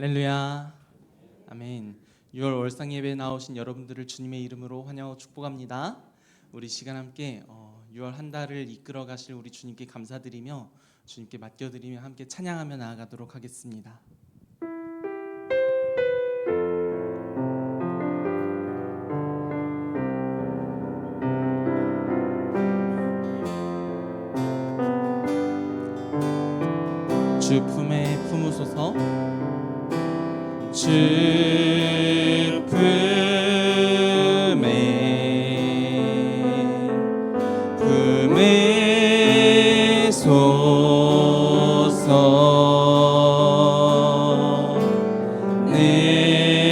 할렐루야. 아멘. 6월 월상 예배에 나오신 여러분들을 주님의 이름으로 환영하고 축복합니다. 우리 시간 함께 6월 한 달을 이끌어 가실 우리 주님께 감사드리며 주님께 맡겨드리며 함께 찬양하며 나아가도록 하겠습니다. 주 품에 품으소서. 주 품에 품으소서. 능력에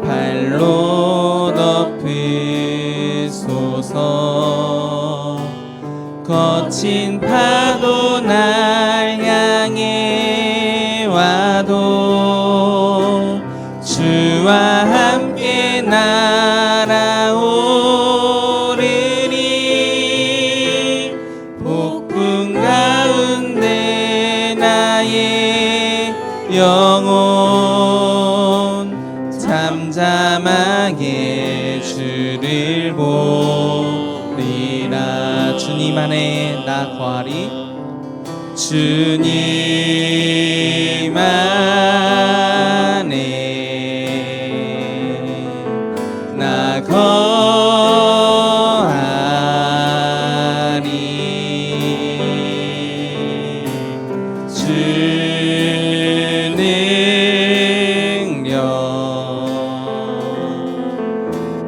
발로 덮으소서. 거친 파도 날 향해 와도 주와 함께 날아오르니 폭풍 가운데 나의 영혼 잠잠하게 주를 보리라. 주님 안에 나 거하리. 주님 안에 나 거하리. 주 능력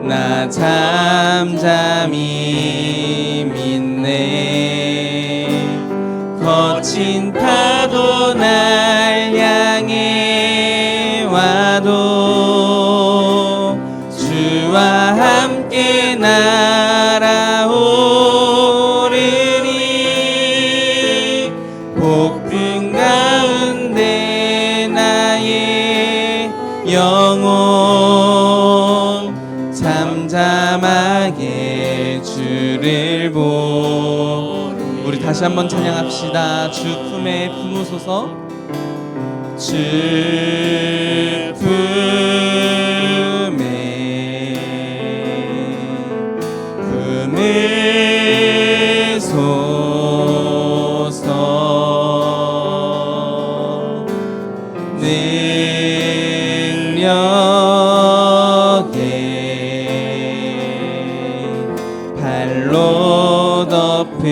나 잠잠히 믿네. 거친 파도 날 향해 와도 주와 함께 날아오르니 폭풍 가운데 나의 영혼 잠잠하게 주를 보리. 우리 다시 한번 찬양합시다. 주 품에 품으소서. 주 품에 품으소서. 능력에 발로 덮으소서.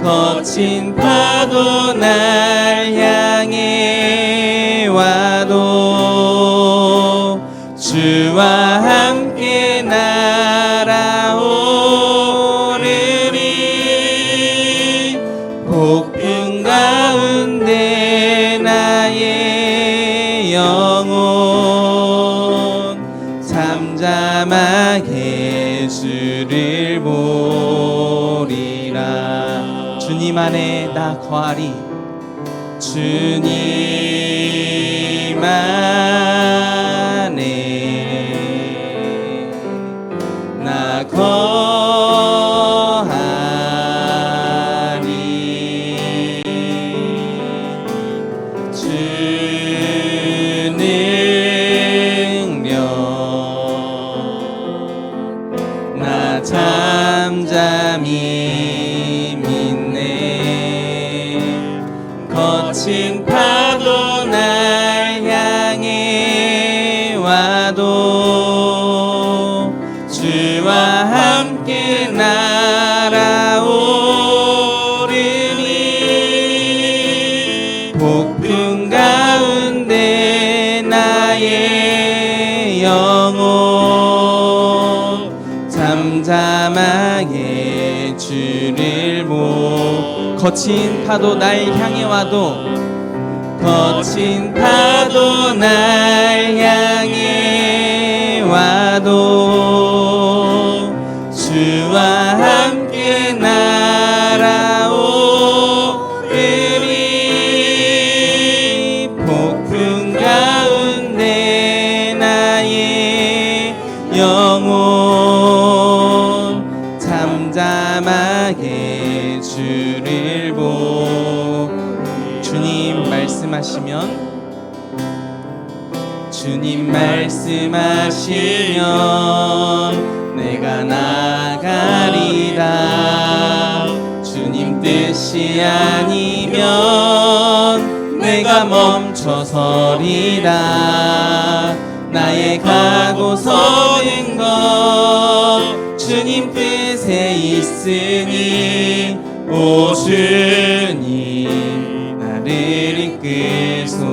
거친 파도 날 향해 와도 주와 함께 날아오르니 폭풍 가운데 나의 영혼 잠잠하게 주를 보리라. 주님 안에 나 거하리. 주님 안에 나 거하리. 주 능력 나 잠잠히 믿네. 거친 파도 날 향해 와도 주와 함께 날아오르니 폭풍 가운데 나의 영혼 잠잠하게 주를 거친 파도 날 향해 와도 거친 파도 날 향해 와도 주와 함께 날아오르니 폭풍 가운데 나의 영혼 말씀하시면 주님 말씀하시면 내가 나가리라. 주님 뜻이 아니면 내가 멈춰서리라. 나의 가고 서는 것 주님 뜻에 있으니 오 주님 나를 이끌소서.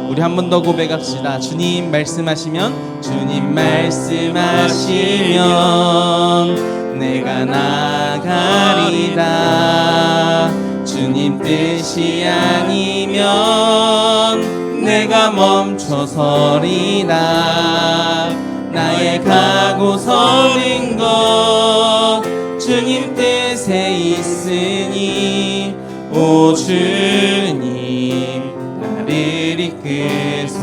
우리 한 번 더 고백합시다. 주님 말씀하시면 주님 말씀하시면 내가 나가리라. 주님 뜻이 아니면 내가 멈춰서리라. 나의 가고 서는 것 주님 뜻에 있으니 오 주님 나를 이끌소서.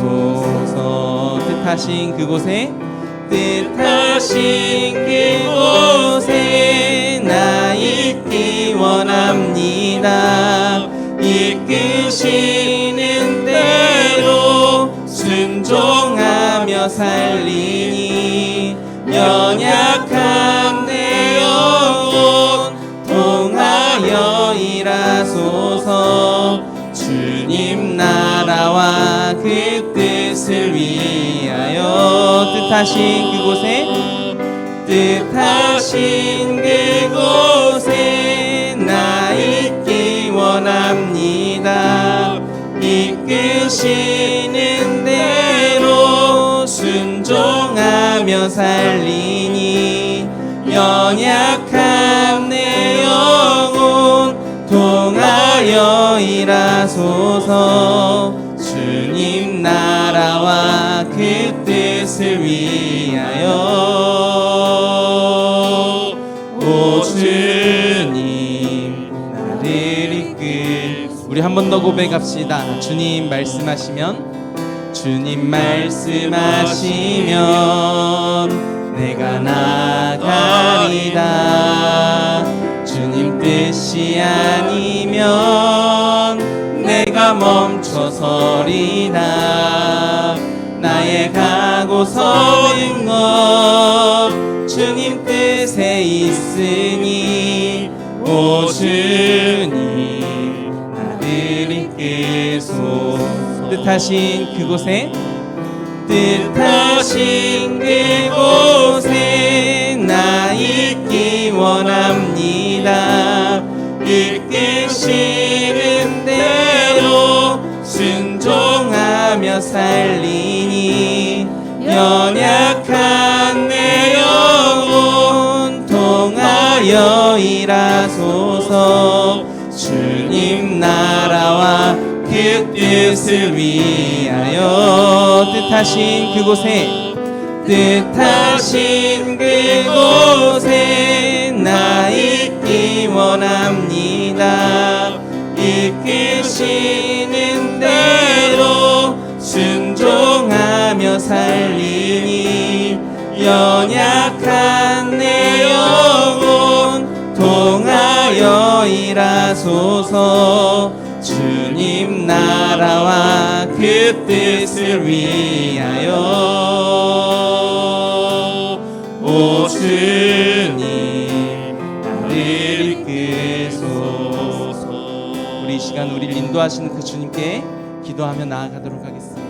뜻하신 그곳에 나 있기 원합니다. 이끄시는 대로 순종하며 살리니 연약한 내 영혼 통하여 일하소서. 주님 나라와 그 뜻을 위하여 뜻하신 그곳에 나 있기 원합니다. 이끄시는 대로 순종하며 살리니 연약한 내 영혼 통하여 일하소서. 주님 나라와 그 뜻을 위하여 오 주님 나를 이끌. 우리 한 번 더 고백합시다. 주님 말씀하시면 내가 나가리라. 주님 뜻이 아니면 내가 멈춰서리라. 나의 가고 서는 것 주님 뜻에 있으니 오 주님 나를 이끌소서. 뜻하신 그곳에 나 있기 원합니다. 이끄시는 대로 순종하며 살리니 연약한 내 영혼 통하여 일하소서. 주님 나라와 그 뜻을 위하여 뜻하신 그곳에 나 있기 원합니다. 이끄시는 대로 순종하며 살리니 연약한 내 영혼 통하여 일하소서. 주님 나라와 그 뜻을 위하여 오 주님 나를 이끌소서. 우리 이 시간 우리를 인도하시는 그 주님께 기도하며 나아가도록 하겠습니다.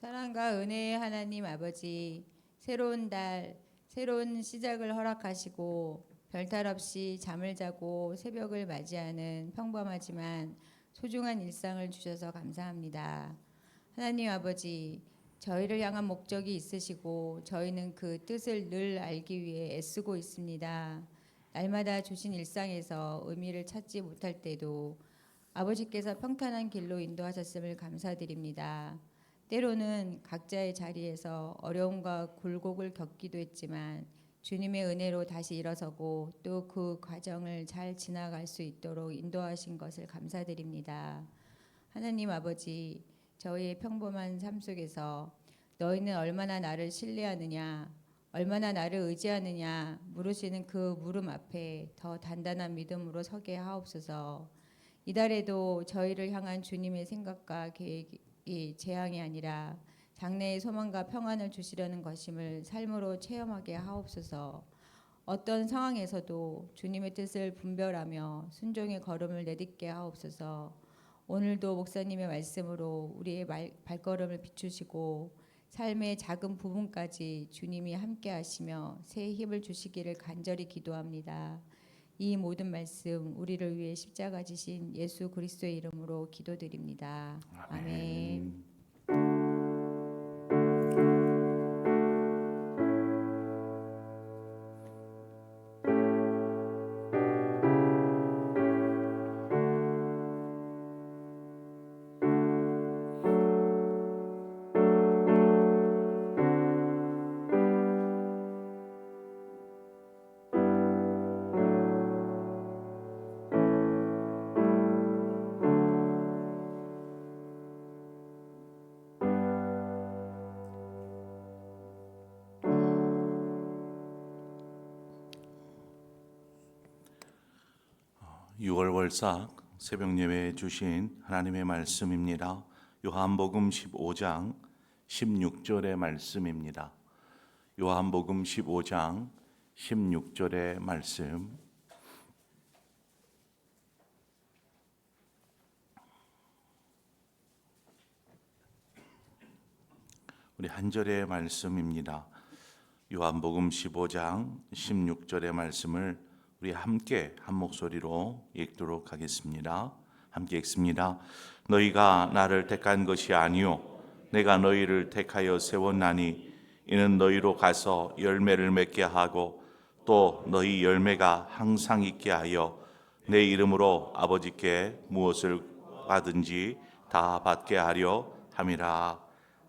사랑과 은혜의 하나님 아버지, 새로운 달, 새로운 시작을 허락하시고 별탈 없이 잠을 자고 새벽을 맞이하는 평범하지만 소중한 일상을 주셔서 감사합니다. 하나님 아버지, 저희를 향한 목적이 있으시고 저희는 그 뜻을 늘 알기 위해 애쓰고 있습니다. 날마다 주신 일상에서 의미를 찾지 못할 때도 아버지께서 평탄한 길로 인도하셨음을 감사드립니다. 때로는 각자의 자리에서 어려움과 굴곡을 겪기도 했지만 주님의 은혜로 다시 일어서고 또 그 과정을 잘 지나갈 수 있도록 인도하신 것을 감사드립니다. 하나님 아버지, 저희의 평범한 삶 속에서 너희는 얼마나 나를 신뢰하느냐, 얼마나 나를 의지하느냐 물으시는 그 물음 앞에 더 단단한 믿음으로 서게 하옵소서. 이달에도 저희를 향한 주님의 생각과 계획이 재앙이 아니라 장래의 소망과 평안을 주시려는 것임을 삶으로 체험하게 하옵소서. 어떤 상황에서도 주님의 뜻을 분별하며 순종의 걸음을 내딛게 하옵소서. 오늘도 목사님의 말씀으로 우리의 발걸음을 비추시고 삶의 작은 부분까지 주님이 함께 하시며 새 힘을 주시기를 간절히 기도합니다. 이 모든 말씀 우리를 위해 십자가 지신 예수 그리스도의 이름으로 기도드립니다. 아멘. (6월) 월삭 새벽 예배에 주신 하나님의 말씀입니다. 요한복음 15장 16절의 말씀입니다. 요한복음 15장 16절의 말씀. 우리 한 절의 말씀입니다. 요한복음 15장 16절의 말씀을 우리 함께 한 목소리로 읽도록 하겠습니다. 함께 읽습니다. 너희가 나를 택한 것이 아니요 내가 너희를 택하여 세웠나니 이는 너희로 가서 열매를 맺게 하고 또 너희 열매가 항상 있게 하여 내 이름으로 아버지께 무엇을 받든지 다 받게 하려 함이라.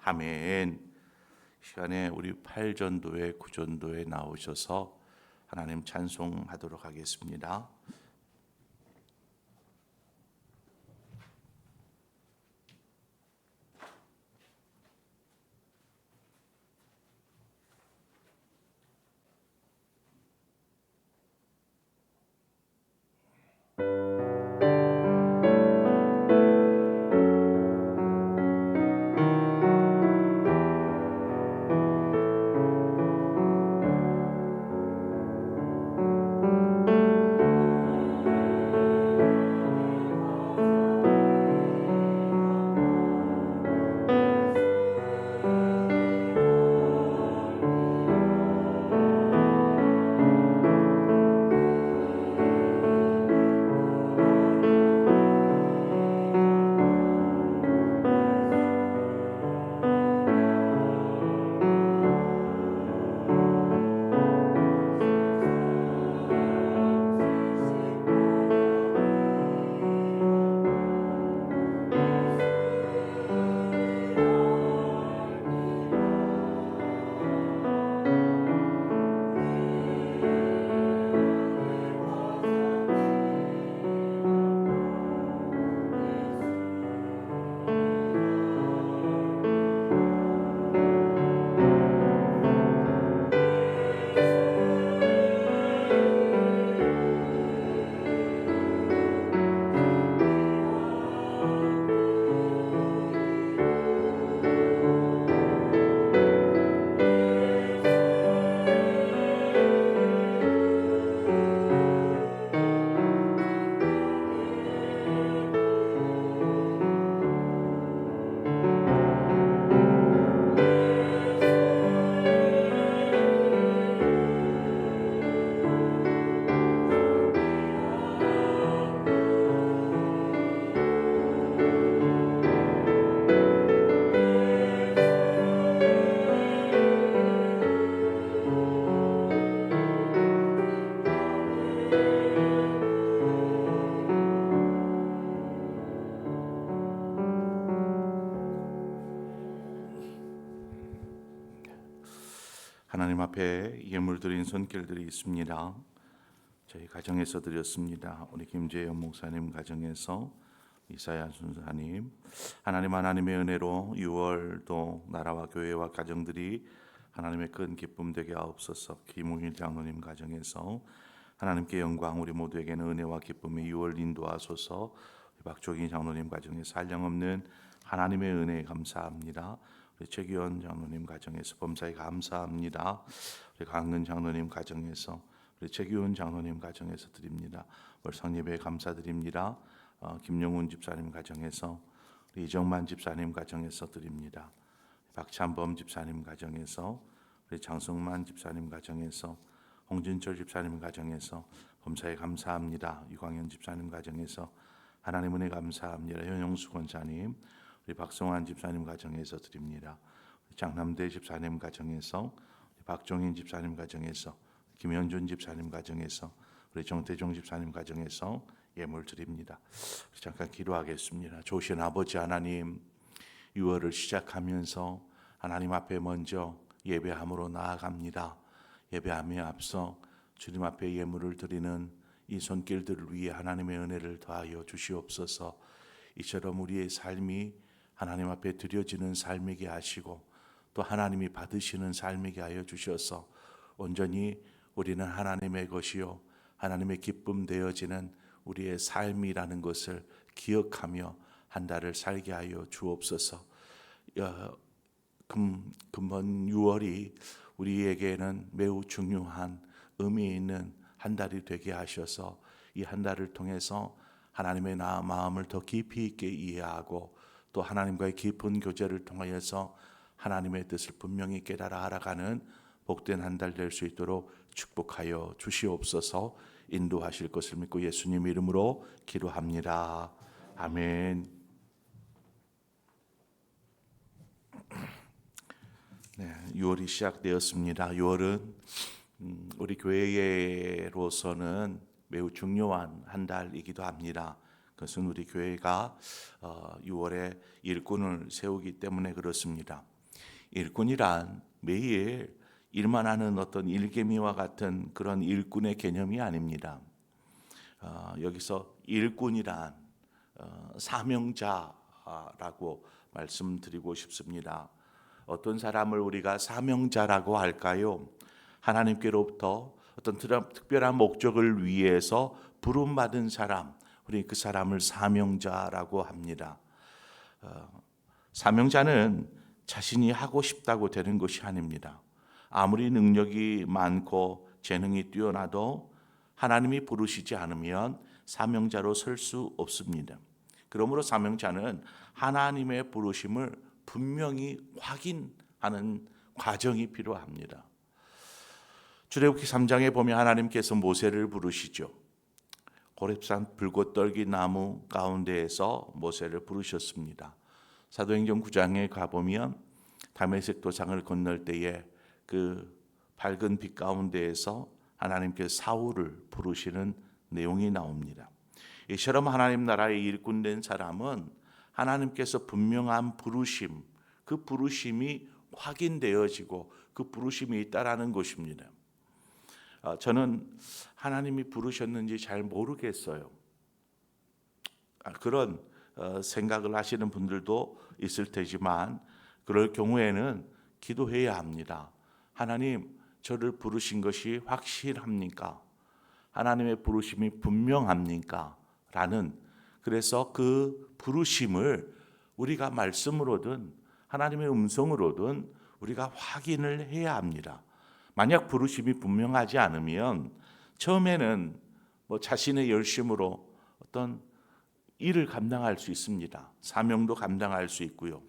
아멘. 시간에 우리 8전도회 9전도에 나오셔서 하나님 찬송하도록 하겠습니다. 앞에 예물 드린 손길들이 있습니다. 저희 가정에서 드렸습니다. 우리 김재영 목사님 가정에서 이사야 순사님, 하나님의 은혜로 6월도 나라와 교회와 가정들이 하나님의 큰 기쁨 되게 하옵소서. 김웅일 장로님 가정에서 하나님께 영광, 우리 모두에게는 은혜와 기쁨의 6월 인도하소서. 박종희 장로님 가정에서 한량없는 하나님의 은혜에 감사합니다. 우리 최기원 장로님 가정에서 범사에 감사합니다. 우리 강근 장로님 가정에서, 우리 최기원 장로님 가정에서 드립니다. 월상 예배에 감사드립니다. 김용훈 집사님 가정에서, 우리 이정만 집사님 가정에서 드립니다. 박찬범 집사님 가정에서, 우리 장성만 집사님 가정에서, 홍진철 집사님 가정에서 범사에 감사합니다. 유광현 집사님 가정에서 하나님 은혜 감사합니다. 현영수 권사님, 우리 박성환 집사님 가정에서 드립니다. 장남대 집사님 가정에서, 박종인 집사님 가정에서, 김현준 집사님 가정에서, 우리 정태종 집사님 가정에서 예물 드립니다. 잠깐 기도하겠습니다. 좋으신 아버지 하나님, 6월을 시작하면서 하나님 앞에 먼저 예배함으로 나아갑니다. 예배함에 앞서 주님 앞에 예물을 드리는 이 손길들을 위해 하나님의 은혜를 더하여 주시옵소서. 이처럼 우리의 삶이 하나님 앞에 드려지는 삶이게 하시고 또 하나님이 받으시는 삶이게 하여 주셔서 온전히 우리는 하나님의 것이요 하나님의 기쁨 되어지는 우리의 삶이라는 것을 기억하며 한 달을 살게 하여 주옵소서. 금번 6월이 우리에게는 매우 중요한 의미 있는 한 달이 되게 하셔서 이 한 달을 통해서 하나님의 마음을 더 깊이 있게 이해하고 또 하나님과의 깊은 교제를 통하여서 하나님의 뜻을 분명히 깨달아 알아가는 복된 한 달 될 수 있도록 축복하여 주시옵소서. 인도하실 것을 믿고 예수님 이름으로 기도합니다. 아멘. 네, 6월이 시작되었습니다. 6월은 우리 교회로서는 매우 중요한 한 달이기도 합니다. 그것은 우리 교회가 6월에 일꾼을 세우기 때문에 그렇습니다. 일꾼이란 매일 일만 하는 어떤 일개미와 같은 그런 일꾼의 개념이 아닙니다. 여기서 일꾼이란 사명자라고 말씀드리고 싶습니다. 어떤 사람을 우리가 사명자라고 할까요? 하나님께로부터 어떤 특별한 목적을 위해서 부름받은 사람, 우리 그 사람을 사명자라고 합니다. 사명자는 자신이 하고 싶다고 되는 것이 아닙니다. 아무리 능력이 많고 재능이 뛰어나도 하나님이 부르시지 않으면 사명자로 설 수 없습니다. 그러므로 사명자는 하나님의 부르심을 분명히 확인하는 과정이 필요합니다. 출애굽기 3장에 보면 하나님께서 모세를 부르시죠. 호렙산 불꽃 떨기 나무 가운데에서 모세를 부르셨습니다. 사도행전 9장에 가보면 다메섹 도상을 건널 때에 그 밝은 빛 가운데에서 하나님께서 사울을 부르시는 내용이 나옵니다. 이처럼 하나님 나라의 일꾼된 사람은 하나님께서 분명한 부르심, 그 부르심이 확인되어지고 그 부르심이 있다라는 것입니다. 저는 하나님이 부르셨는지 잘 모르겠어요. 그런 생각을 하시는 분들도 있을 테지만 그럴 경우에는 기도해야 합니다. 하나님, 저를 부르신 것이 확실합니까? 하나님의 부르심이 분명합니까? 라는, 그래서 그 부르심을 우리가 말씀으로든 하나님의 음성으로든 우리가 확인을 해야 합니다. 만약 부르심이 분명하지 않으면 처음에는 자신의 열심으로 어떤 일을 감당할 수 있습니다. 사명도 감당할 수 있고요.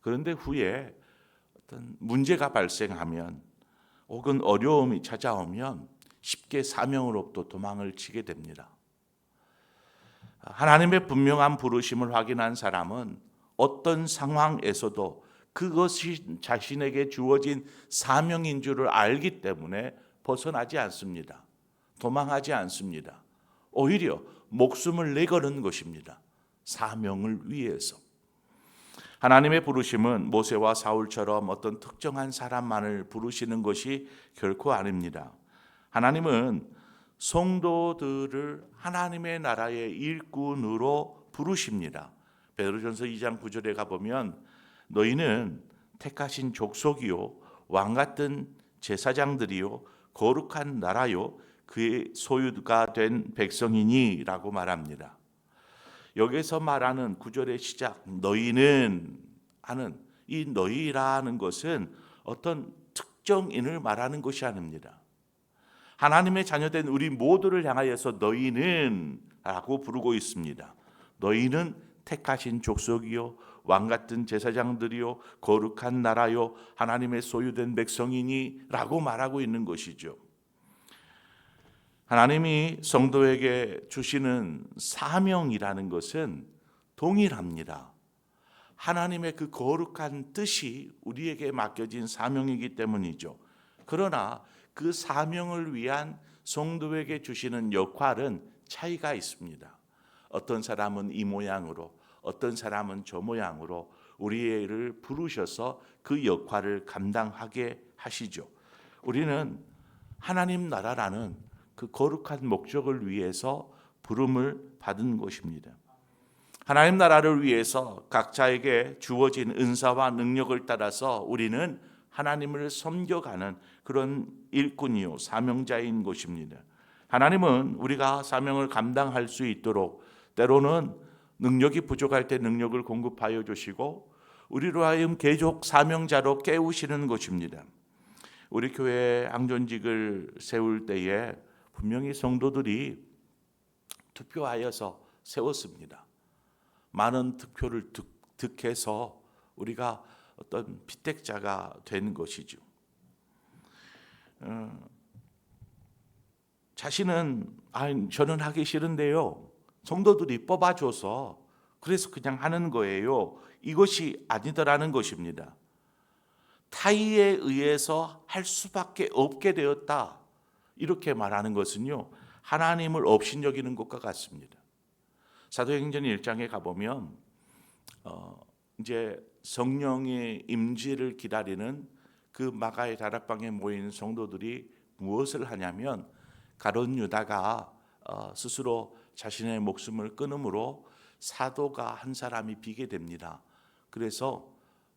그런데 후에 어떤 문제가 발생하면 혹은 어려움이 찾아오면 쉽게 사명으로부터 도망을 치게 됩니다. 하나님의 분명한 부르심을 확인한 사람은 어떤 상황에서도 그것이 자신에게 주어진 사명인 줄을 알기 때문에 벗어나지 않습니다. 도망하지 않습니다. 오히려 목숨을 내거는 것입니다. 사명을 위해서. 하나님의 부르심은 모세와 사울처럼 어떤 특정한 사람만을 부르시는 것이 결코 아닙니다. 하나님은 성도들을 하나님의 나라의 일꾼으로 부르십니다. 베드로전서 2장 9절에 가보면 너희는 택하신 족속이요 왕 같은 제사장들이요 거룩한 나라요 그의 소유가 된 백성이니라고 말합니다. 여기서 말하는 9절의 시작 너희는 하는 이 너희라는 것은 어떤 특정인을 말하는 것이 아닙니다. 하나님의 자녀된 우리 모두를 향하여서 너희는 라고 부르고 있습니다. 너희는 택하신 족속이요 왕 같은 제사장들이요 거룩한 나라요 하나님의 소유된 백성이니 라고 말하고 있는 것이죠. 하나님이 성도에게 주시는 사명이라는 것은 동일합니다. 하나님의 그 거룩한 뜻이 우리에게 맡겨진 사명이기 때문이죠. 그러나 그 사명을 위한 성도에게 주시는 역할은 차이가 있습니다. 어떤 사람은 이 모양으로, 어떤 사람은 저 모양으로 우리를 부르셔서 그 역할을 감당하게 하시죠. 우리는 하나님 나라라는 그 거룩한 목적을 위해서 부름을 받은 것입니다. 하나님 나라를 위해서 각자에게 주어진 은사와 능력을 따라서 우리는 하나님을 섬겨가는 그런 일꾼이요 사명자인 것입니다. 하나님은 우리가 사명을 감당할 수 있도록 때로는 능력이 부족할 때 능력을 공급하여 주시고 우리로 하여금 계속 사명자로 깨우시는 것입니다. 우리 교회 항존직을 세울 때에 분명히 성도들이 투표하여서 세웠습니다. 많은 득표를 득해서 우리가 어떤 피택자가 된 것이죠. 자신은 저는 하기 싫은데요. 성도들이 뽑아줘서 그래서 그냥 하는 거예요. 이것이 아니더라는 것입니다. 타의에 의해서 할 수밖에 없게 되었다. 이렇게 말하는 것은요. 하나님을 업신여기는 것과 같습니다. 사도행전 1장에 가보면 이제 성령의 임재를 기다리는 그 마가의 다락방에 모인 성도들이 무엇을 하냐면 가룟 유다가 스스로 자신의 목숨을 끊음으로 사도가 한 사람이 비게 됩니다. 그래서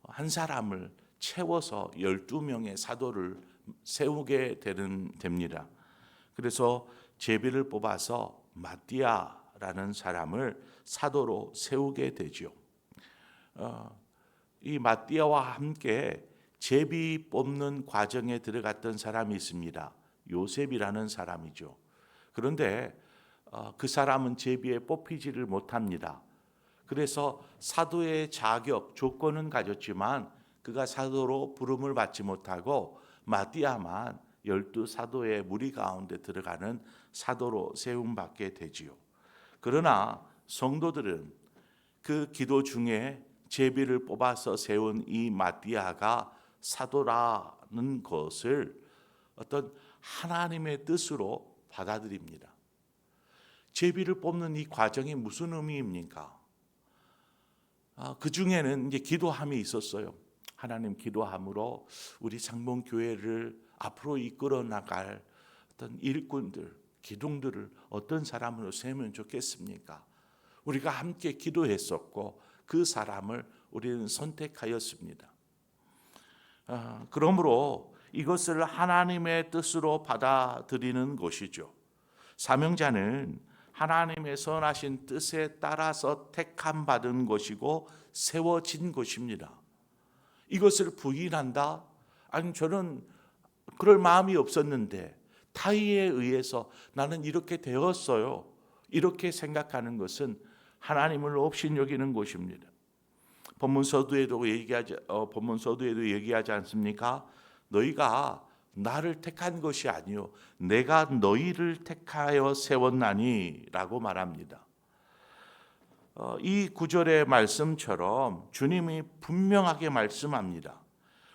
한 사람을 채워서 12명의 사도를 세우게 됩니다. 그래서 제비를 뽑아서 마띠아라는 사람을 사도로 세우게 되죠. 이 마띠아와 함께 제비 뽑는 과정에 들어갔던 사람이 있습니다. 요셉이라는 사람이죠. 그런데 그 사람은 제비에 뽑히지를 못합니다. 그래서 사도의 자격, 조건은 가졌지만 그가 사도로 부름을 받지 못하고 마띠아만 12사도의 무리 가운데 들어가는 사도로 세움받게 되지요. 그러나 성도들은 그 기도 중에 제비를 뽑아서 세운 이 마띠아가 사도라는 것을 어떤 하나님의 뜻으로 받아들입니다. 제비를 뽑는 이 과정이 무슨 의미입니까? 그 중에는 이제 기도함이 있었어요. 하나님 기도함으로 우리 상봉교회를 앞으로 이끌어 나갈 어떤 일꾼들, 기둥들을 어떤 사람으로 세우면 좋겠습니까? 우리가 함께 기도했었고 그 사람을 우리는 선택하였습니다. 그러므로 이것을 하나님의 뜻으로 받아들이는 것이죠. 사명자는 하나님의 선하신 뜻에 따라서 택함 받은 것이고 세워진 것입니다. 이것을 부인한다? 아니 저는 그럴 마음이 없었는데 타의에 의해서 나는 이렇게 되었어요. 이렇게 생각하는 것은 하나님을 업신여기는 것입니다. 본문서두에도 얘기하지 않습니까? 너희가 나를 택한 것이 아니요 내가 너희를 택하여 세웠나니라고 말합니다. 이 구절의 말씀처럼 주님이 분명하게 말씀합니다.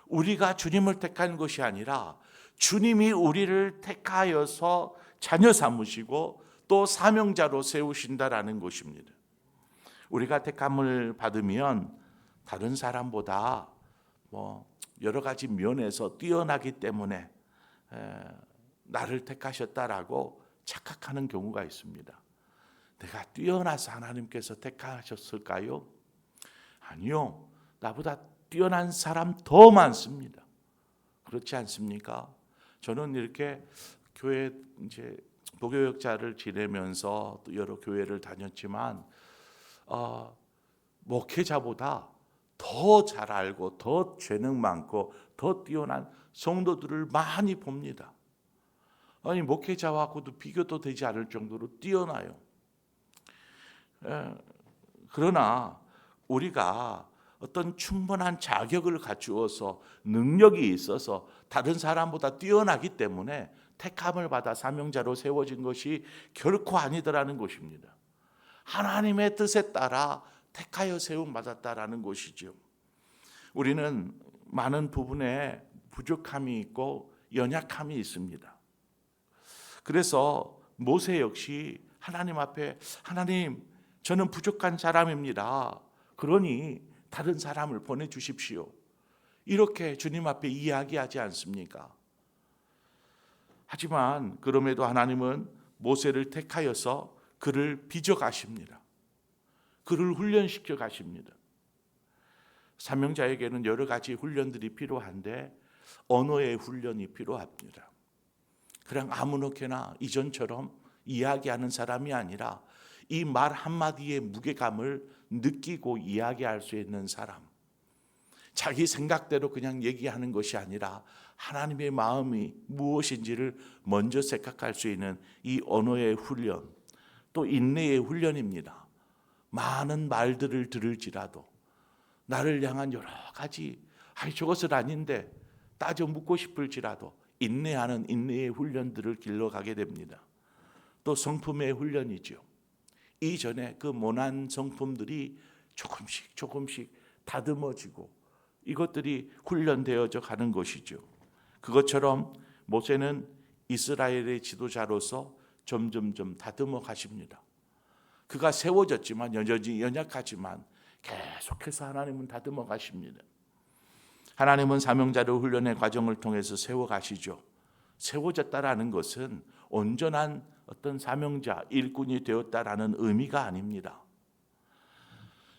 우리가 주님을 택한 것이 아니라 주님이 우리를 택하여서 자녀 삼으시고 또 사명자로 세우신다라는 것입니다. 우리가 택함을 받으면 다른 사람보다 뭐 여러 가지 면에서 뛰어나기 때문에 나를 택하셨다라고 착각하는 경우가 있습니다. 내가 뛰어나서 하나님께서 택하셨을까요? 아니요. 나보다 뛰어난 사람 더 많습니다. 그렇지 않습니까? 저는 이렇게 교회 이제 목요역자를 지내면서 또 여러 교회를 다녔지만 목회자보다 더 잘 알고 더 재능 많고 더 뛰어난 성도들을 많이 봅니다. 아니 목회자하고도 비교도 되지 않을 정도로 뛰어나요. 그러나 우리가 어떤 충분한 자격을 갖추어서 능력이 있어서 다른 사람보다 뛰어나기 때문에 택함을 받아 사명자로 세워진 것이 결코 아니더라는 것입니다. 하나님의 뜻에 따라 택하여 세움 받았다라는 것이죠. 우리는 많은 부분에 부족함이 있고 연약함이 있습니다. 그래서 모세 역시 하나님 앞에 하나님 저는 부족한 사람입니다. 그러니 다른 사람을 보내주십시오. 이렇게 주님 앞에 이야기하지 않습니까? 하지만 그럼에도 하나님은 모세를 택하여서 그를 빚어 가십니다. 그를 훈련시켜 가십니다. 사명자에게는 여러 가지 훈련들이 필요한데 언어의 훈련이 필요합니다. 그냥 아무렇게나 이전처럼 이야기하는 사람이 아니라 이 말 한마디의 무게감을 느끼고 이야기할 수 있는 사람. 자기 생각대로 그냥 얘기하는 것이 아니라 하나님의 마음이 무엇인지를 먼저 생각할 수 있는 이 언어의 훈련, 또 인내의 훈련입니다. 많은 말들을 들을지라도 나를 향한 여러 가지 저것은 아닌데 따져 묻고 싶을지라도 인내하는 인내의 훈련들을 길러가게 됩니다. 또 성품의 훈련이죠. 이전에 그 모난 성품들이 조금씩 다듬어지고 이것들이 훈련되어져 가는 것이죠. 그것처럼 모세는 이스라엘의 지도자로서 점점점 다듬어 가십니다. 그가 세워졌지만 여전히 연약하지만 계속해서 하나님은 다듬어 가십니다. 하나님은 사명자를 훈련의 과정을 통해서 세워 가시죠. 세워졌다라는 것은 온전한 어떤 사명자, 일꾼이 되었다라는 의미가 아닙니다.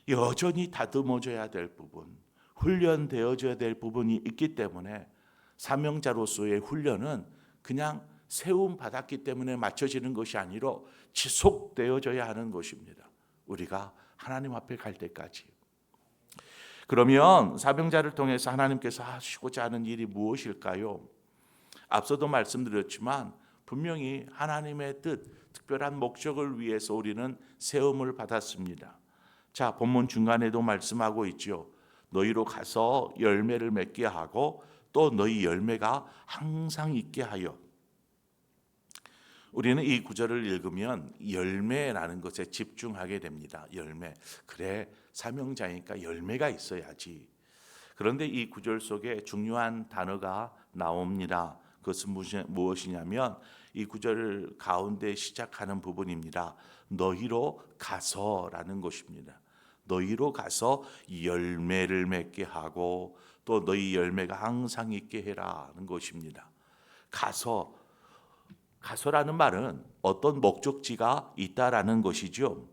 여전히 다듬어져야 될 부분, 훈련되어져야 될 부분이 있기 때문에 사명자로서의 훈련은 그냥 세움 받았기 때문에 맞춰지는 것이 아니라 지속되어져야 하는 것입니다. 우리가 하나님 앞에 갈 때까지. 그러면 사명자를 통해서 하나님께서 하시고자 하는 일이 무엇일까요? 앞서도 말씀드렸지만 분명히 하나님의 뜻, 특별한 목적을 위해서 우리는 세움을 받았습니다. 자, 본문 중간에도 말씀하고 있죠. 너희로 가서 열매를 맺게 하고 또 너희 열매가 항상 있게 하여. 우리는 이 구절을 읽으면 열매라는 것에 집중하게 됩니다. 열매. 그래, 사명자니까 열매가 있어야지. 그런데 이 구절 속에 중요한 단어가 나옵니다. 그것은 무엇이냐면 이 구절 가운데 시작하는 부분입니다. 너희로 가서라는 것입니다. 너희로 가서 열매를 맺게 하고 또 너희 열매가 항상 있게 해라는 것입니다. 가서라는 말은 어떤 목적지가 있다라는 것이죠.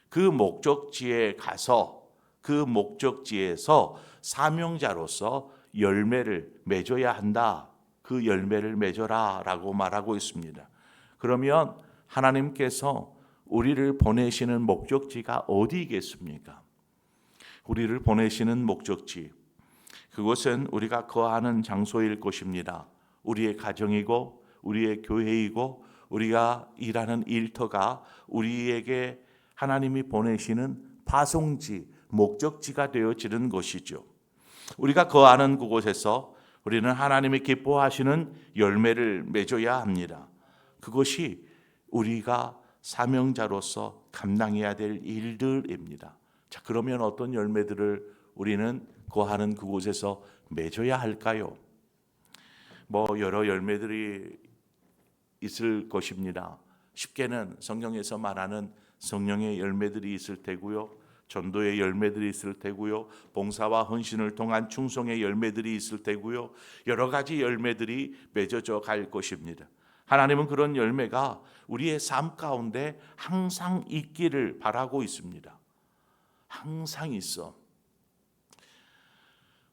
그 목적지에 가서 그 목적지에서 사명자로서 열매를 맺어야 한다. 그 열매를 맺어라 라고 말하고 있습니다. 그러면 하나님께서 우리를 보내시는 목적지가 어디겠습니까? 우리를 보내시는 목적지, 그것은 우리가 거하는 장소일 것입니다. 우리의 가정이고 우리의 교회이고 우리가 일하는 일터가 우리에게 하나님이 보내시는 파송지, 목적지가 되어지는 것이죠. 우리가 거하는 그곳에서 우리는 하나님이 기뻐하시는 열매를 맺어야 합니다. 그것이 우리가 사명자로서 감당해야 될 일들입니다. 자, 그러면 어떤 열매들을 우리는 거하는 그곳에서 맺어야 할까요? 여러 열매들이 있을 것입니다. 쉽게는 성경에서 말하는 성령의 열매들이 있을 테고요. 전도의 열매들이 있을 테고요. 봉사와 헌신을 통한 충성의 열매들이 있을 테고요. 여러 가지 열매들이 맺어져 갈 것입니다. 하나님은 그런 열매가 우리의 삶 가운데 항상 있기를 바라고 있습니다. 항상 있어.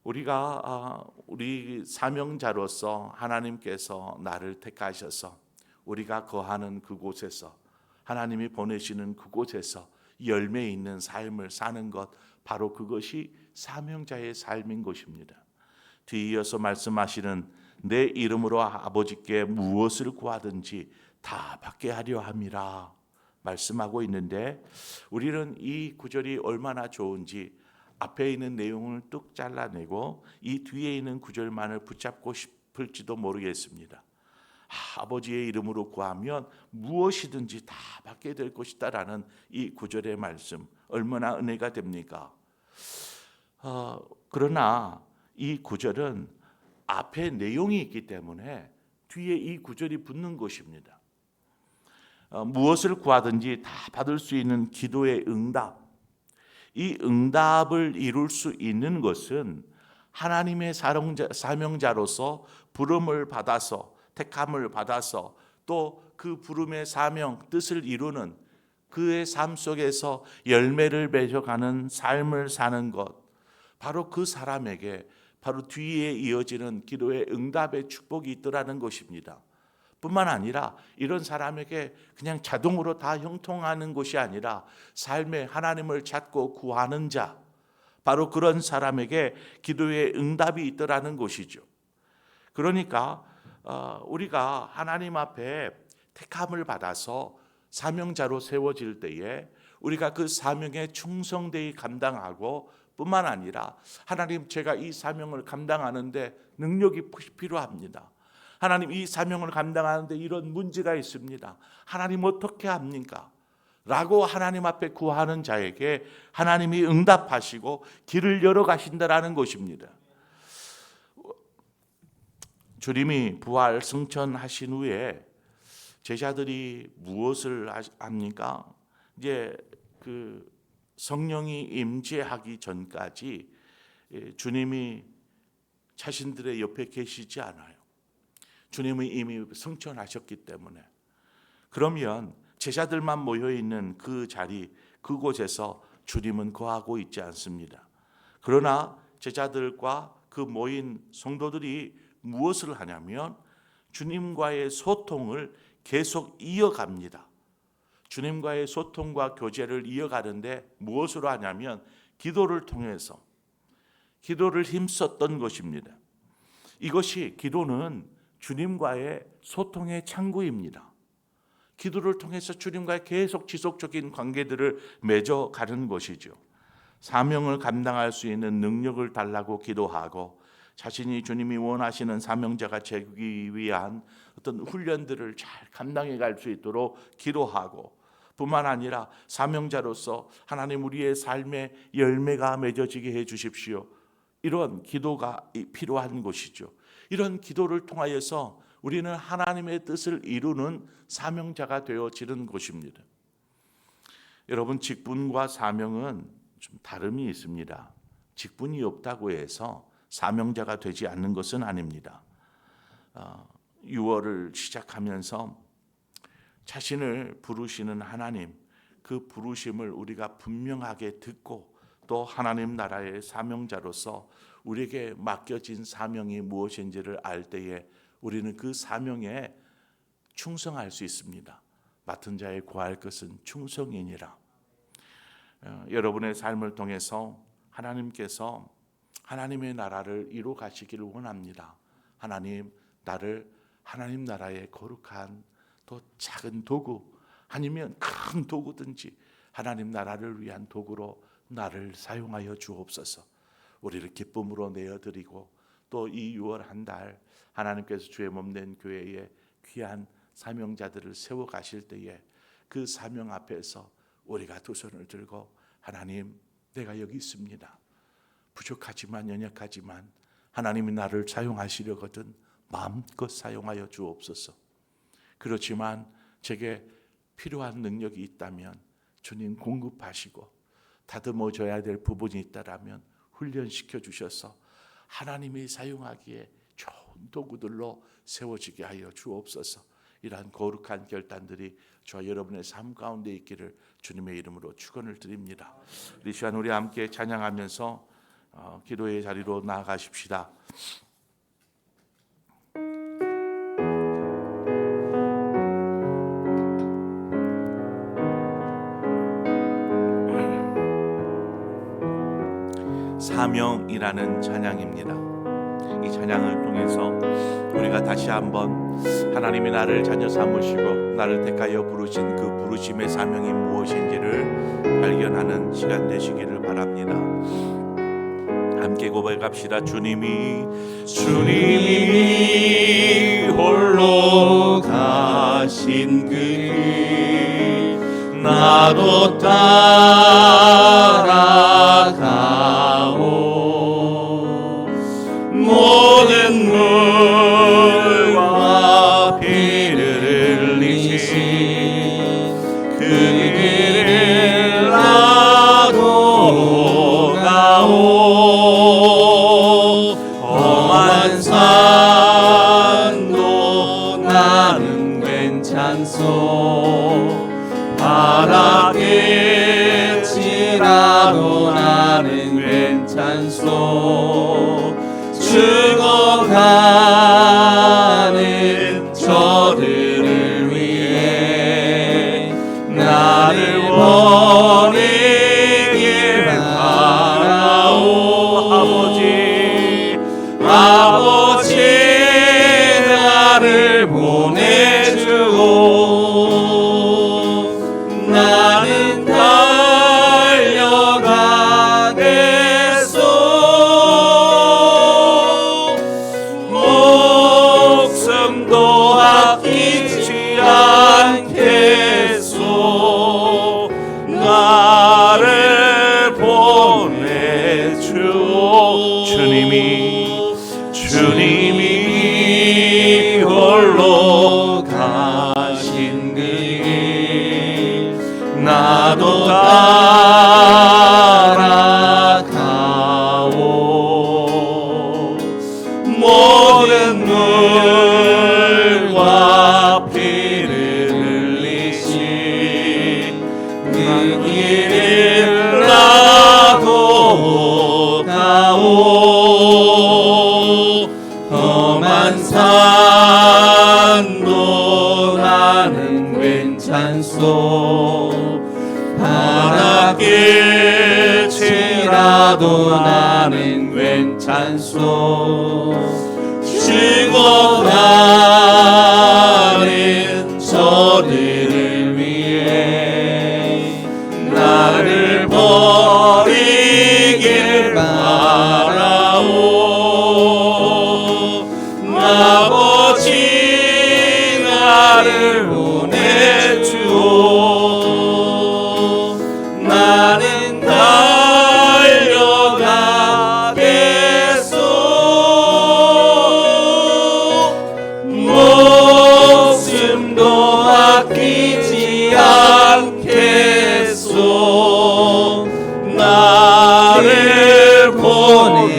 우리 사명자로서 하나님께서 나를 택하셔서 우리가 거하는 그곳에서 하나님이 보내시는 그곳에서 열매 있는 삶을 사는 것, 바로 그것이 사명자의 삶인 것입니다. 뒤이어서 말씀하시는 내 이름으로 아버지께 무엇을 구하든지 다 받게 하려 함이라 말씀하고 있는데, 우리는 이 구절이 얼마나 좋은지 앞에 있는 내용을 뚝 잘라내고 이 뒤에 있는 구절만을 붙잡고 싶을지도 모르겠습니다. 아버지의 이름으로 구하면 무엇이든지 다 받게 될 것이다라는 이 구절의 말씀, 얼마나 은혜가 됩니까? 그러나 이 구절은 앞에 내용이 있기 때문에 뒤에 이 구절이 붙는 것입니다. 무엇을 구하든지 다 받을 수 있는 기도의 응답, 이 응답을 이룰 수 있는 것은 하나님의 사명자로서 부름을 받아서, 택함을 받아서 또 그 부름의 사명, 뜻을 이루는 그의 삶 속에서 열매를 맺어가는 삶을 사는 것, 바로 그 사람에게 바로 뒤에 이어지는 기도의 응답의 축복이 있더라는 것입니다. 뿐만 아니라 이런 사람에게 그냥 자동으로 다 형통하는 것이 아니라 삶에 하나님을 찾고 구하는 자, 바로 그런 사람에게 기도의 응답이 있더라는 것이죠. 그러니까 우리가 하나님 앞에 택함을 받아서 사명자로 세워질 때에 우리가 그 사명에 충성되이 감당하고, 뿐만 아니라 하나님, 제가 이 사명을 감당하는데 능력이 필요합니다. 하나님, 이 사명을 감당하는데 이런 문제가 있습니다. 하나님 어떻게 합니까? 라고 하나님 앞에 구하는 자에게 하나님이 응답하시고 길을 열어 가신다라는 것입니다. 주님이 부활 승천하신 후에 제자들이 무엇을 합니까? 이제 그 성령이 임재하기 전까지 주님이 자신들의 옆에 계시지 않아요. 주님이 이미 승천하셨기 때문에. 그러면 제자들만 모여 있는 그 자리, 그곳에서 주님은 거하고 있지 않습니다. 그러나 제자들과 그 모인 성도들이 무엇을 하냐면 주님과의 소통을 계속 이어갑니다. 주님과의 소통과 교제를 이어가는데 무엇으로 하냐면 기도를 통해서, 기도를 힘썼던 것입니다. 이것이, 기도는 주님과의 소통의 창구입니다. 기도를 통해서 주님과의 계속 지속적인 관계들을 맺어가는 것이죠. 사명을 감당할 수 있는 능력을 달라고 기도하고, 자신이 주님이 원하시는 사명자가 되기 위한 어떤 훈련들을 잘 감당해 갈 수 있도록 기도하고, 뿐만 아니라 사명자로서 하나님, 우리의 삶의 열매가 맺어지게 해 주십시오. 이런 기도가 필요한 것이죠. 이런 기도를 통하여서 우리는 하나님의 뜻을 이루는 사명자가 되어지는 것입니다. 여러분, 직분과 사명은 좀 다름이 있습니다. 직분이 없다고 해서 사명자가 되지 않는 것은 아닙니다. 6월을 시작하면서 자신을 부르시는 하나님, 그 부르심을 우리가 분명하게 듣고, 또 하나님 나라의 사명자로서 우리에게 맡겨진 사명이 무엇인지를 알 때에 우리는 그 사명에 충성할 수 있습니다. 맡은 자의 구할 것은 충성이니라. 여러분의 삶을 통해서 하나님께서 하나님의 나라를 이루 가시기를 원합니다. 하나님, 나를 하나님 나라의 거룩한 또 작은 도구, 아니면 큰 도구든지 하나님 나라를 위한 도구로 나를 사용하여 주옵소서. 우리를 기쁨으로 내어드리고, 또 이 6월 한 달 하나님께서 주의 몸된 교회에 귀한 사명자들을 세워 가실 때에 그 사명 앞에서 우리가 두 손을 들고, 하나님, 내가 여기 있습니다. 부족하지만, 연약하지만 하나님이 나를 사용하시려거든 마음껏 사용하여 주옵소서. 그렇지만 제게 필요한 능력이 있다면 주님 공급하시고, 다듬어져야 될 부분이 있다라면 훈련시켜 주셔서 하나님이 사용하기에 좋은 도구들로 세워지게 하여 주옵소서. 이러한 거룩한 결단들이 저와 여러분의 삶 가운데 있기를 주님의 이름으로 축원을 드립니다. 이 시간 우리 함께 찬양하면서 기도의 자리로 나아가십시다. 사명이라는 찬양입니다. 이 찬양을 통해서 우리가 다시 한번 하나님이 나를 자녀 삼으시고 나를 택하여 부르신 그 부르심의 사명이 무엇인지를 발견하는 시간 되시기를 바랍니다. 함께 고백합시다. 주님이 홀로 가신 그 길 나도 따라가오. 모든 물과 피를 흘리신 그 길을 나도 가오. 험한 산도 나는 괜찮소. 바닥에 치라도 나는 괜찮소. 죽어가는 저들을 위해 나를 버리길 바라오. 아버지 나를 보내주오. 나는 달려가겠소. 목숨도 아끼지 않겠소. 나를 보내주오. 주님이 홀로 가신 그 길 나도 따라가오. 모든 물과 피를 흘리신 그 길을 나도 가오. 험한 산도 나는 괜찮소. 바닥에 치라도 나는 괜찮소. 죽어가는 저들을 위해 나를 버리길 바라오. 아버지 나를 보내주오. 나는 달려가겠소. 목숨도 아끼지 않겠소. 나를 보내주오.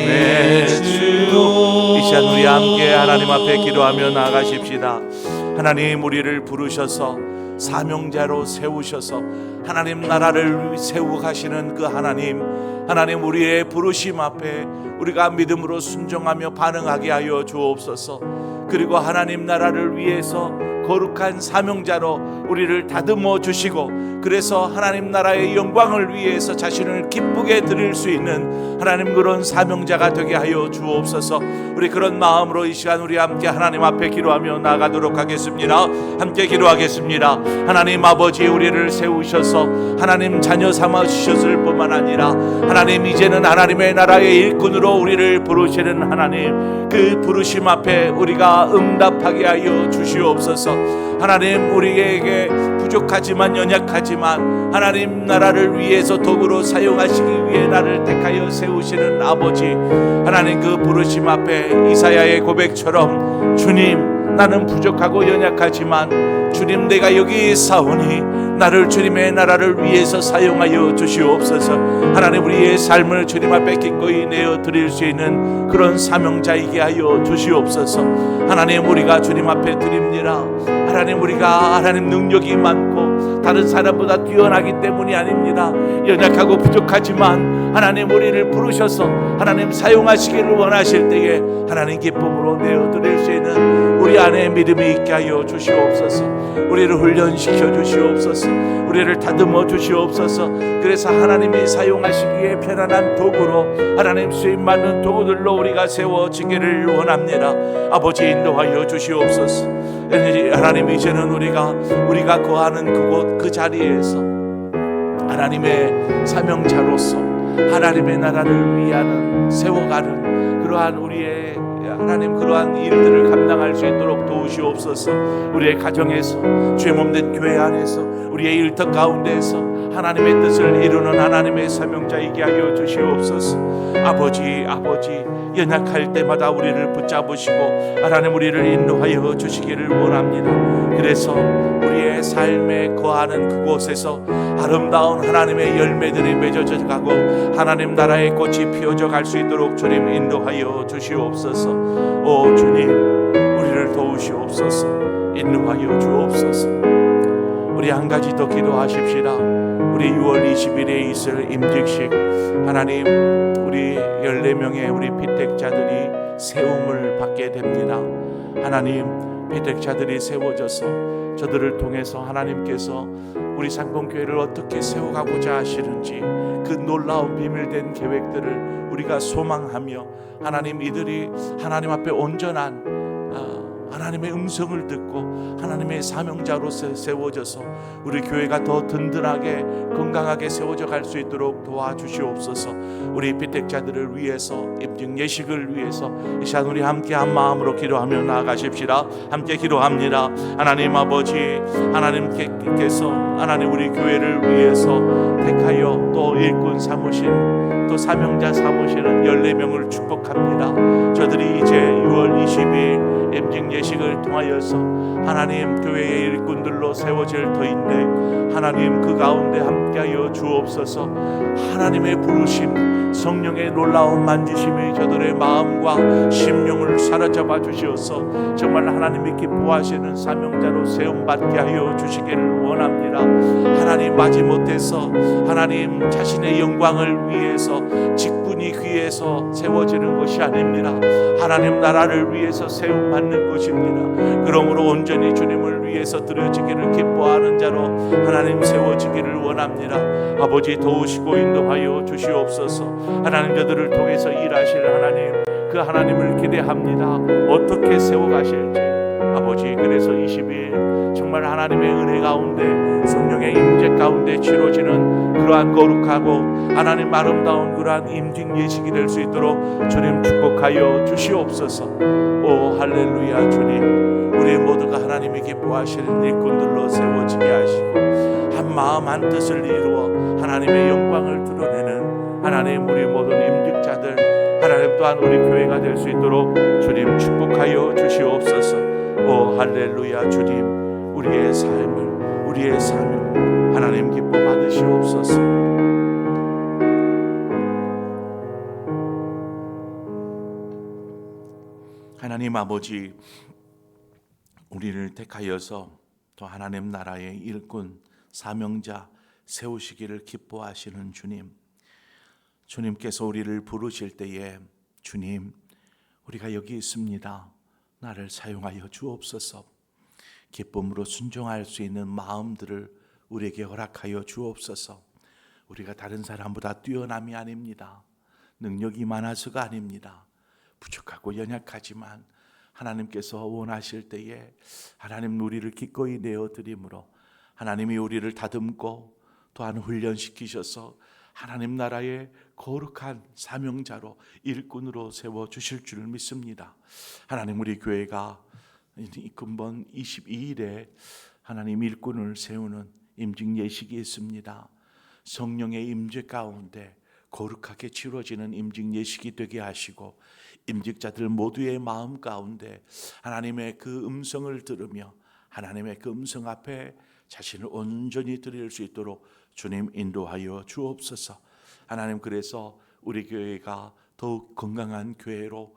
이 시간 우리 함께 하나님 앞에 기도하며 나아가십시다. 하나님 우리를 부르셔서 사명자로 세우셔서 하나님 나라를 세우가시는 그 하나님 우리의 부르심 앞에 우리가 믿음으로 순종하며 반응하게 하여 주옵소서. 그리고 하나님 나라를 위해서 거룩한 사명자로 우리를 다듬어 주시고 그래서 하나님 나라의 영광을 위해서 자신을 기쁘게 드릴 수 있는 하나님 그런 사명자가 되게 하여 주옵소서. 우리 그런 마음으로 이 시간 우리 함께 하나님 앞에 기도하며 나가도록 하겠습니다. 함께 기도하겠습니다. 하나님 아버지 우리를 세우셔서 하나님 자녀 삼아 주셨을 뿐만 아니라 하나님 이제는 하나님의 나라의 일꾼으로 우리를 부르시는 하나님 그 부르심 앞에 우리가 응답하게 하여 주시옵소서. 하나님 우리에게 부족하지만 연약하지만 하나님 나라를 위해서 도구로 사용하시기 위해 나를 택하여 세우시는 아버지 하나님 그 부르심 앞에 이사야의 고백처럼 주님 나는 부족하고 연약하지만 주님 내가 여기 있사오니 나를 주님의 나라를 위해서 사용하여 주시옵소서. 하나님 우리의 삶을 주님 앞에 기꺼이 내어 드릴 수 있는 그런 사명자이게 하여 주시옵소서. 하나님 우리가 주님 앞에 드립니다. 하나님 우리가 하나님 능력이 많고 다른 사람보다 뛰어나기 때문이 아닙니다. 연약하고 부족하지만 하나님 우리를 부르셔서 하나님 사용하시기를 원하실 때에 하나님 기쁨으로 내어 드릴 수 있는 우리 안에 믿음이 있게 하여 주시옵소서. 우리를 훈련시켜 주시옵소서. 우리를 다듬어 주시옵소서. 그래서 하나님이 사용하시기에 편안한 도구로 하나님 쓰임받는 도구들로 우리가 세워지기를 원합니다. 아버지 인도하여 주시옵소서. 하나님 이제는 우리가 거하는 그곳 그 자리에서 하나님의 사명자로서 하나님의 나라를 위하는 세워가는 그러한 우리의 하나님 그러한 일들을 감당할 수 있도록 도우시옵소서. 우리의 가정에서 주의 몸된 교회 안에서 우리의 일터 가운데에서 하나님의 뜻을 이루는 하나님의 사명자이게 하여 주시옵소서. 아버지 연약할 때마다 우리를 붙잡으시고 하나님 우리를 인도하여 주시기를 원합니다. 그래서 우리의 삶에 거하는 그곳에서 아름다운 하나님의 열매들이 맺어져 가고 하나님 나라의 꽃이 피어져 갈 수 있도록 주님 인도하여 주시옵소서. 오 주님 우리를 도우시옵소서. 인도하여 주옵소서. 우리 한 가지 더 기도하십시다. 우리 6월 20일에 있을 임직식 하나님 우리 14명의 우리 피택자들이 세움을 받게 됩니다. 하나님 피택자들이 세워져서 저들을 통해서 하나님께서 우리 상봉교회를 어떻게 세워가고자 하시는지 그 놀라운 비밀된 계획들을 우리가 소망하며 하나님 이들이 하나님 앞에 온전한 하나님의 음성을 듣고 하나님의 사명자로서 세워져서 우리 교회가 더 든든하게 건강하게 세워져 갈 수 있도록 도와주시옵소서. 우리 피택자들을 위해서 임직 예식을 위해서 이 시간 우리 함께 한 마음으로 기도하며 나아가십시다. 함께 기도합니다. 하나님 아버지 하나님께서 하나님 우리 교회를 위해서 택하여 또 일꾼 삼으신 또 사명자 삼으시는 14명을 축복합니다. 저들이 이제 6월 20일 임직 예식을 통하여서 하나님 교회의 일꾼들로 세워질 터인데 하나님 그 가운데 함께하여 주옵소서. 하나님의 부르심 성령의 놀라운 만지심이 저들의 마음과 심령을 사로잡아 주시어서 정말 하나님이 기뻐하시는 사명자로 세움받게 하여 주시기를 원합니다. 하나님 마지못해서 하나님 자신의 영광을 위해서 직분이 귀해서 세워지는 것이 아닙니다. 하나님 나라를 위해서 세움받는 것입니다. 그러므로 온전히 주님을 위해서 드려지기를 기뻐하는 자로 하나님 세워지기를 원합니다. 아버지 도우시고 인도하여 주시옵소서. 하나님 저들을 통해서 일하실 하나님 그 하나님을 기대합니다. 어떻게 세워가실지 아버지 그래서 20일 정말 하나님의 은혜 가운데 성령의 임재 가운데 치러지는 그러한 거룩하고 하나님 아름다운 그러한 임직 예식이 될 수 있도록 주님 축복하여 주시옵소서. 오 할렐루야. 주님 우리 모두가 하나님이 기뻐하시는 일꾼들로 세워지게 하시고 한 마음 한 뜻을 이루어 하나님의 영광을 드러내는 하나님 우리 모든 임직자들 하나님 또한 우리 교회가 될 수 있도록 주님 축복하여 주시옵소서. 오 할렐루야. 주님 우리의 삶을 우리의 사명 하나님 기뻐 받으시옵소서. 하나님 아버지 우리를 택하여서 또 하나님 나라의 일꾼 사명자 세우시기를 기뻐하시는 주님, 주님께서 우리를 부르실 때에 주님 우리가 여기 있습니다. 나를 사용하여 주옵소서. 기쁨으로 순종할 수 있는 마음들을 우리에게 허락하여 주옵소서. 우리가 다른 사람보다 뛰어남이 아닙니다. 능력이 많아서가 아닙니다. 부족하고 연약하지만 하나님께서 원하실 때에 하나님 우리를 기꺼이 내어드림으로 하나님이 우리를 다듬고 또한 훈련시키셔서 하나님 나라의 거룩한 사명자로 일꾼으로 세워주실 줄 믿습니다. 하나님 우리 교회가 근본 22일에 하나님 일꾼을 세우는 임직 예식이 있습니다. 성령의 임재 가운데 거룩하게 치러지는 임직 예식이 되게 하시고 임직자들 모두의 마음 가운데 하나님의 그 음성을 들으며 하나님의 그 음성 앞에 자신을 온전히 드릴 수 있도록 주님 인도하여 주옵소서. 하나님, 그래서 우리 교회가 더욱 건강한 교회로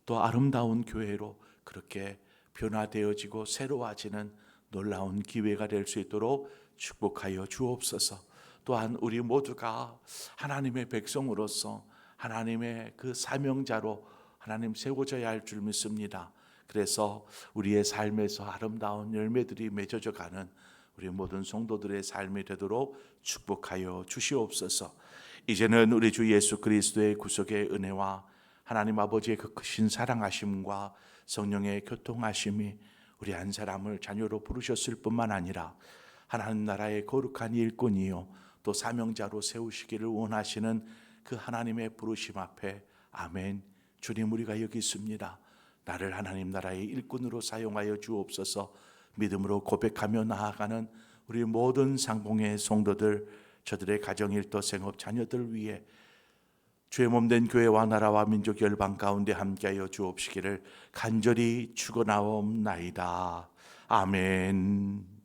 또 아름다운 교회로 그렇게 변화되어지고 새로워지는 놀라운 기회가 될 수 있도록 축복하여 주옵소서. 또한 우리 모두가 하나님의 백성으로서 하나님의 그 사명자로 하나님 세워져야 할 줄 믿습니다. 그래서 우리의 삶에서 아름다운 열매들이 맺어져 가는 우리 모든 성도들의 삶이 되도록 축복하여 주시옵소서. 이제는 우리 주 예수 그리스도의 구속의 은혜와 하나님 아버지의 그 크신 사랑하심과 성령의 교통하심이 우리 한 사람을 자녀로 부르셨을 뿐만 아니라 하나님 나라의 거룩한 일꾼이요 또 사명자로 세우시기를 원하시는 그 하나님의 부르심 앞에 아멘. 주님, 우리가 여기 있습니다. 나를 하나님 나라의 일꾼으로 사용하여 주옵소서. 믿음으로 고백하며 나아가는 우리 모든 상봉의 성도들, 저들의 가정, 일터, 생업, 자녀들 위해 주의 몸된 교회와 나라와 민족 열방 가운데 함께하여 주옵시기를 간절히 축원하옵나이다. 아멘.